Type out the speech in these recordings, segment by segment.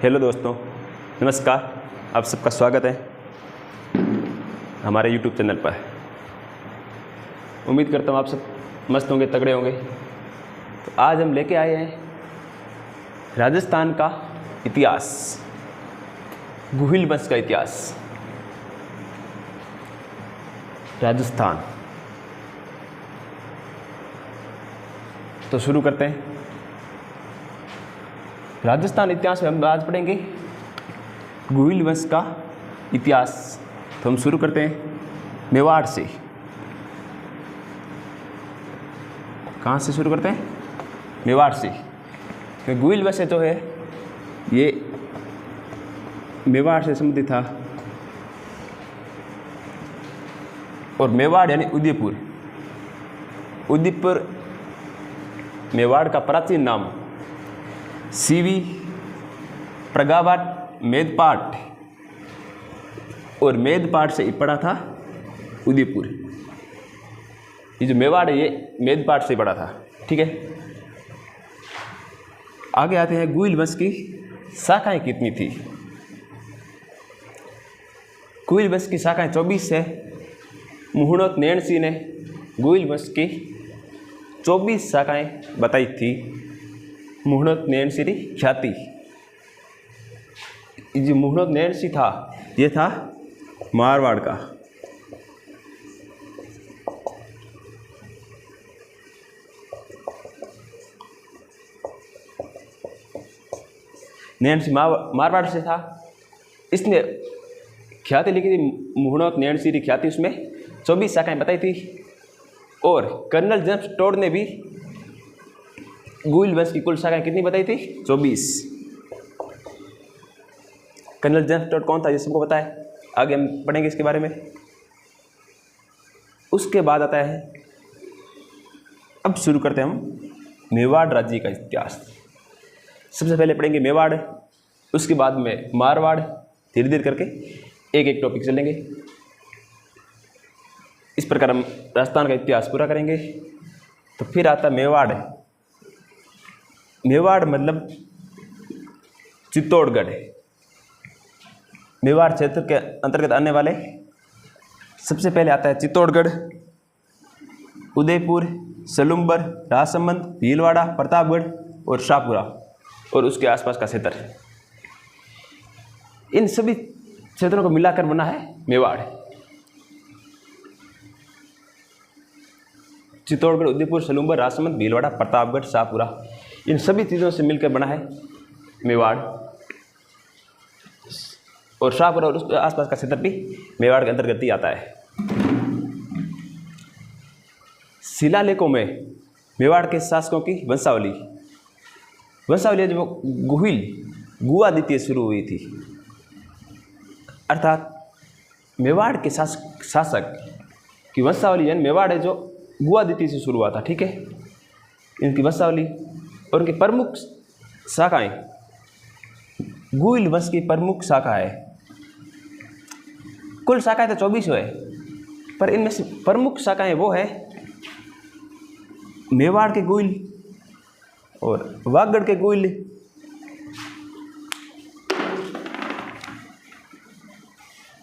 Hello दोस्तों, नमस्कार। आप सबका स्वागत है हमारे YouTube चैनल पर। उम्मीद करता हूँ आप सब मस्त होंगे, तगड़े होंगे। तो आज हम लेके आए हैं राजस्थान का इतिहास, गुहिल वंश का इतिहास। राजस्थान तो शुरू करते हैं। राजस्थान इतिहास में हम आज पढ़ेंगे गुहिल वंश का इतिहास। तो हम शुरू करते हैं मेवाड़ से। कहाँ से शुरू करते हैं? मेवाड़ से। तो गुहिल वंश जो है ये मेवाड़ से संबंधित था। और मेवाड़ यानी उदयपुर। उदयपुर मेवाड़ का प्राचीन नाम सीवी, प्रगावाट, मेदपाट और मेदपाट से पड़ा था उदयपुर। ये जो मेवाड़ है ये मेदपाट से पड़ा था, ठीक है। आगे आते हैं गुहिल वंश की शाखाएं कितनी थी। गुहिल वंश की शाखाएं 24 है। मुहुणोत नैणसी ने गुहिल वंश की 24 शाखाएं बताई थी। मुहुणोत नैणसी की ख्याति, जो मुहुणोत नैणसी था ये था मारवाड़ का। नैणसी मारवाड़ से था। इसने ख्याति लिखी थी, मुहुणोत नैणसी की ख्याति, उसमें 24 शाखाएं बताई थी। और कर्नल जेम्स टोड ने भी गुहिल वंश की कुल शाखाएं कितनी बताई थी? 24। कर्नल जेम्स टोड कौन था ये सबको पता है, आगे हम पढ़ेंगे इसके बारे में। उसके बाद आता है, अब शुरू करते हैं हम मेवाड़ राज्य का इतिहास। सबसे पहले पढ़ेंगे मेवाड़, उसके बाद में मारवाड़। धीरे धीरे करके एक एक टॉपिक चलेंगे। इस प्रकार हम राजस्थान का इतिहास पूरा करेंगे। तो फिर आता मेवाड़। मेवाड़ मतलब चित्तौड़गढ़। मेवाड़ क्षेत्र के अंतर्गत आने वाले सबसे पहले आता है चित्तौड़गढ़, उदयपुर, सलूम्बर, राजसमंद, भीलवाड़ा, प्रतापगढ़ और शाहपुरा और उसके आसपास का क्षेत्र। इन सभी क्षेत्रों को मिलाकर बना है मेवाड़। चित्तौड़गढ़, उदयपुर, सलूम्बर, राजसमंद, भीलवाड़ा, प्रतापगढ़, शाहपुरा, इन सभी चीज़ों से मिलकर बना है मेवाड़। और शाहपुरा और उसके आसपास का क्षेत्र भी मेवाड़ के अंतर्गत ही आता है। शिलालेखों में मेवाड़ के शासकों की वंशावली जो गुहिल गुआदित्य शुरू हुई थी, अर्थात मेवाड़ के शासक की वंशावली यानी मेवाड़ है जो गुआदित्य से शुरू हुआ था, ठीक है। इनकी वंशावली और उनकी प्रमुख शाखाएं, गुहिल वंश की प्रमुख शाखा है। कुल शाखाएं तो 24 है, पर इनमें से प्रमुख शाखाएं वो है मेवाड़ के गुहिल और वागड़ के गुहिल,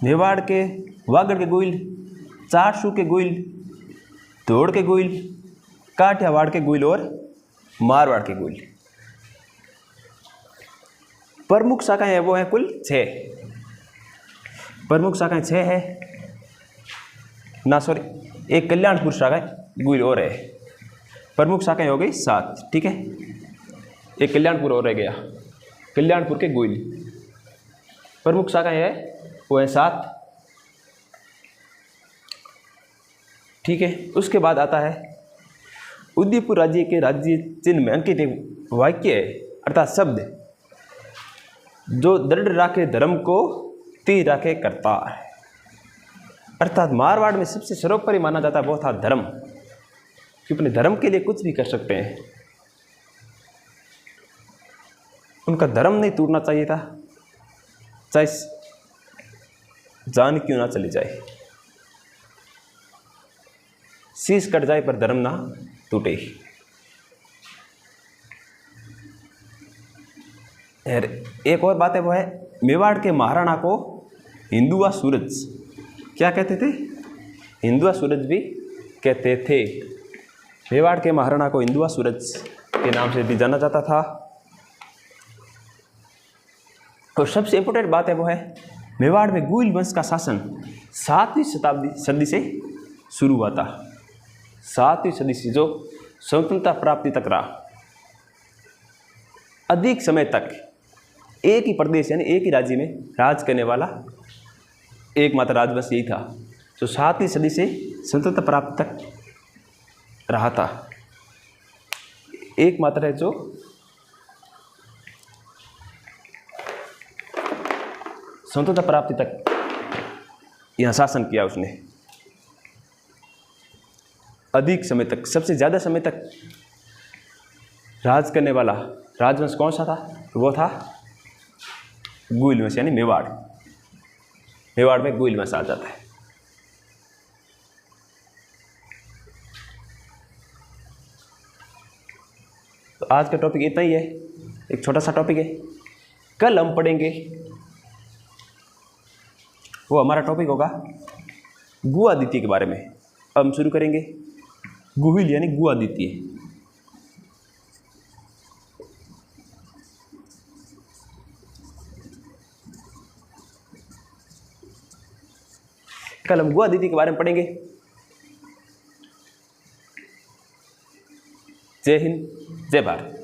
मेवाड़ के वागड़ के गुहिल, चारसू के गुहिल, धोड़ के गुहिल, काठियावाड़ के गुहिल और मारवाड़ के गुहिल। प्रमुख शाखाएं वो है कुल 6। प्रमुख शाखाएं 6 है ना, सॉरी, एक कल्याणपुर शाखा गुहिल और है। प्रमुख शाखाएं हो गई 7, ठीक है। एक कल्याणपुर और रह गया, कल्याणपुर के गुहिल। प्रमुख शाखाएं है वो है 7, ठीक है। उसके बाद आता है उदयपुर राज्य के राज्य चिन्ह में अंकित एक वाक्य है, अर्थात शब्द, जो दृढ़ राखे धर्म को ती राखे करतार। अर्थात मारवाड़ में सबसे सर्वोपरि माना जाता वो था धर्म, कि अपने धर्म के लिए कुछ भी कर सकते हैं। उनका धर्म नहीं टूटना चाहिए था, चाहे जान क्यों ना चली जाए, शीश कट जाए पर धर्म ना टूटे। और एक और बात है, वो है मेवाड़ के महाराणा को हिंदुआ सूरज क्या कहते थे? हिंदुआ सूरज भी कहते थे। मेवाड़ के महाराणा को हिंदुआ सूरज के नाम से भी जाना जाता था। और सबसे इंपॉर्टेंट बात है वो है मेवाड़ में गुइल वंश का शासन 7वीं सदी से शुरू हुआ था। 7वीं सदी से जो स्वतंत्रता प्राप्ति तक रहा। अधिक समय तक एक ही प्रदेश यानी एक ही राज्य में राज करने वाला एकमात्र राजवंश यही था जो 7वीं सदी से स्वतंत्रता प्राप्ति तक रहा था। एकमात्र है जो स्वतंत्रता प्राप्ति तक यहाँ शासन किया उसने। अधिक समय तक, सबसे ज़्यादा समय तक राज करने वाला राजवंश कौन सा था? वो था गुइल वंश यानी मेवाड़। मेवाड़ में गुइल वंश आ जाता है। तो आज का टॉपिक इतना ही है, एक छोटा सा टॉपिक है। कल हम पढ़ेंगे, वो हमारा टॉपिक होगा गुआदित्य के बारे में। अब हम शुरू करेंगे गुहिल यानी गुआदित्य। कल हम गुआदित्य के बारे में पढ़ेंगे। जय हिंद, जय भारत।